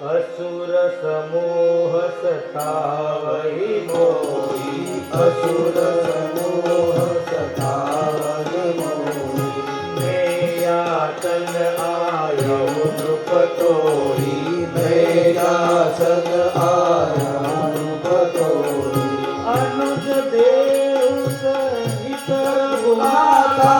असुर समूह सतावहि मोहि, असुर समूह सतावहि मोहि, मेयातन आयो नृपतोहि, मेयासन आया नृपतोहि, अनुज देव सहित रघुनाथा,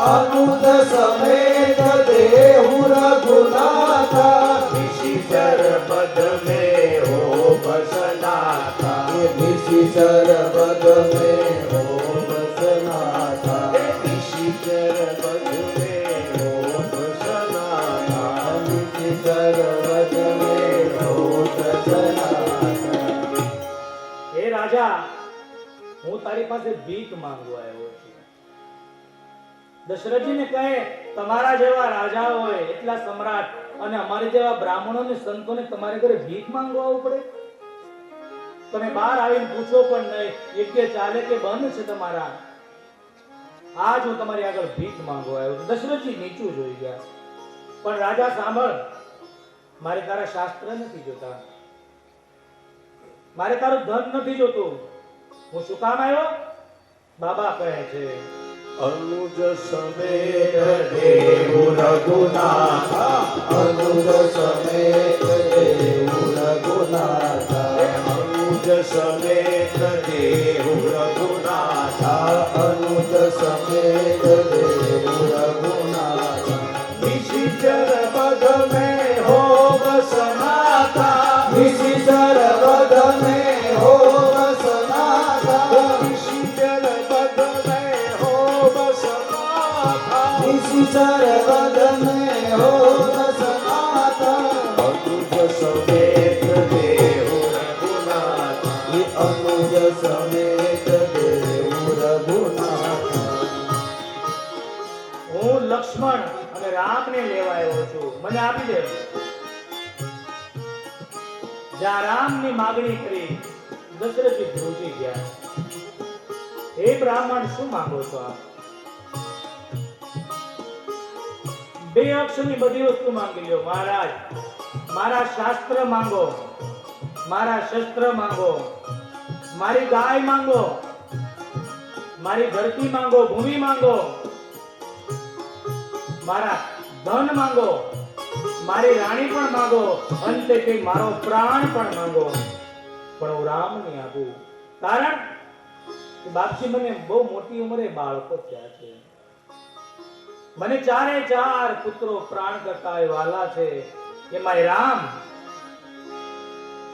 अनुज समेत देहु रघुनाथा, विशिचर पद में हो बसनाथा, विशिचर पद में हो बसनाथा, विशिचर पद में हो बसनाथा, विशिचर पद में हो बसनाथा। हे राजा, હું તારી પાસે ભીખ માંગવા આવ્યો છું. દશરથજીને કહે, તમારા જેવા રાજા હોય, એટલા સમ્રાટ અને અમારી જેવા બ્રાહ્મણો અને સંતોને તમારે ઘરે ભીખ માંગવા આવવું પડે? તમે બહાર આવીને પૂછો પણ નહીં, યજ્ઞ ચાલે કે બંધ છે તમારા? આજ હું તમારી આગળ ભીખ માંગવા આવ્યો છું. દશરથજી નીચું જોઈ ગયા. પણ રાજા સાંભળ, મારે તારા શાસ્ત્ર નથી જોતા, મારે તારું ધન નથી જોતું. હું શું કામ આવ્યો? બાબા કહે છે, अनुज समेत देहु रघुनाथा, अनुज समेत देहु रघुनाथा, अनुज समेत देहु रघुनाथा, अनुज समेत देहु रघुनाथा, विशिचर पद में हो बसनाथा, विशिचर पद में हो बसनाथा, विशिचर पद में हो बसनाथा, विशिचर पद में हो बसनाथा, अनुज समेत देहु रघुनाथा, अनुज समेत देहु रघुनाथा। હું લક્ષ્મણ અને રામને લેવા આવ્યો છું, મને આપી દે. જ્યાં રામની માગણી કરી, દશરથજી ધ્રુજી ગયા. હે બ્રાહ્મણ, શું માંગો છો આપ? બે અક્ષરની બધી વસ્તુ માંગી લ્યો મહારાજ. મારા શાસ્ત્ર માંગો, મારા શસ્ત્ર માંગો, મારી ગાય માંગો, મારી ધરતી માંગો, ભૂમિ માંગો, મારા ધન માંગો, મારી રાણી પણ માંગો, અંતે કઈ મારો પ્રાણ પણ માંગો, પણ હું રામ નહીં આપું. કારણ કે બાપજી, મને બહુ મોટી ઉંમરે બાળકો થયા છે. મને ચારે ચાર પુત્રો પ્રાણ કરતા વાલા છે. એમાં રામ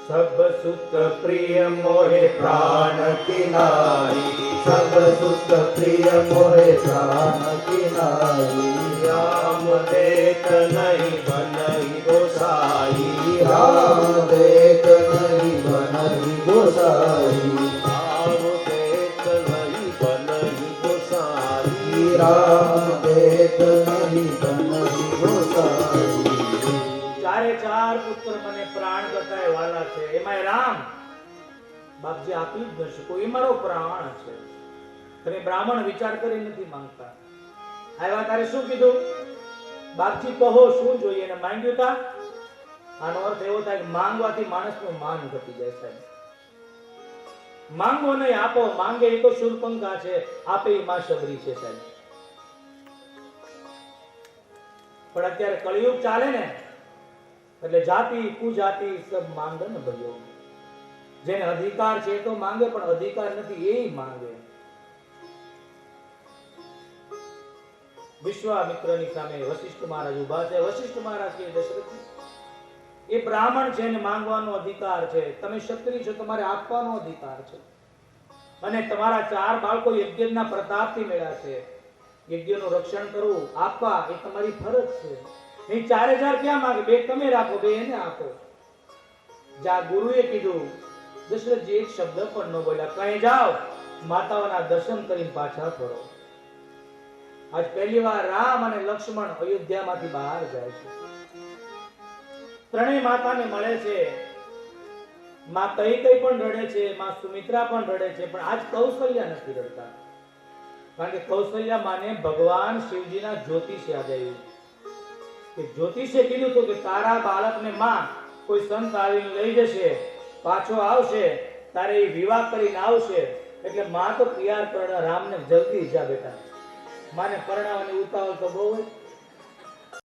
સબ સુત પ્રિય મોહે प्राण की नारी, सब सुख प्रिय मोहे प्राण की नारी, राम देख नहीं बनई गोसाई, राम देख नहीं बनई गोसाई, राम देख नहीं बनई गोसाई, राम देख नहीं बनई गोसाई। ચારે ચાર પુત્ર મને પ્રાણ કરતા વાલા છે. એમાં રામ બાપજી આપી જ ન શકો, એ મારો પ્રાણ છે. તમે બ્રાહ્મણ વિચાર કરી નથી માંગતા. આવ્યા તારે શું કીધું? બાપજી કહો શું જોઈએ? ને માંગ્યું તા? આનો અર્થ એવો થાય કે માંગવાથી માણસનું માન ઘટી જાય સાહેબ. માંગો નહીં, આપો. માંગે એ તો શૂરપંખા છે, આપે એ માં શબરી છે સાહેબ. પણ અત્યારે કળિયુગ ચાલે ને, એટલે જાતિ કુજાતિ સબ માંગન ભયો. જેને અધિકાર છે તો માંગે, પણ અધિકાર નથી એ માંગે. વિશ્વામિત્રની સામે વશિષ્ઠ મહારાજ ઉભા છે. વશિષ્ઠ મહારાજ કે દશરથજી, એ બ્રાહ્મણ છે ને માંગવાનો અધિકાર છે, તમે ક્ષત્રિય છો, તમારે આપવાનો અધિકાર છે. અને તમારા ચાર બાળકો યજ્ઞના પ્રતાપથી મળ્યા છે. યજ્ઞનું રક્ષણ કરવું, આપવા એ તમારી ફરજ છે. નહીં ચારે ચાર ક્યાં માંગે? બે તમે રાખો, બે એને આપો. જા ગુરુએ કીધું. દશરથજી એક શબ્દ પણ ન બોલ્યા. કहीं જાઓ, માતાઓના દર્શન કરીને પાછા ફરો. આજ પહેલી વાર રામ અને લક્ષ્મણ અયોધ્યામાંથી બહાર જાય છે. ત્રણેય માતાને મળે છે. માં કૈકેયી પણ રડે છે, માં સુમિત્રા પણ રડે છે, પણ આજ કૌશલ્યા નથી રડતા. કારણ કે કૌશલ્યા માને ભગવાન શિવજીના જ્યોતિષ યાદ આવ્યું કે જ્યોતિષે કીધું હતું કે તારા બાળકને માં કોઈ સંત આવીને લઈ જશે, પાછો આવશે, તારે એ વિવાહ કરીને આવશે. એટલે માં તો તૈયાર પરણા રામને જલ્દી જા બેટા. માને પરણાવવાની ઉતાવળ તો બહુ હોય.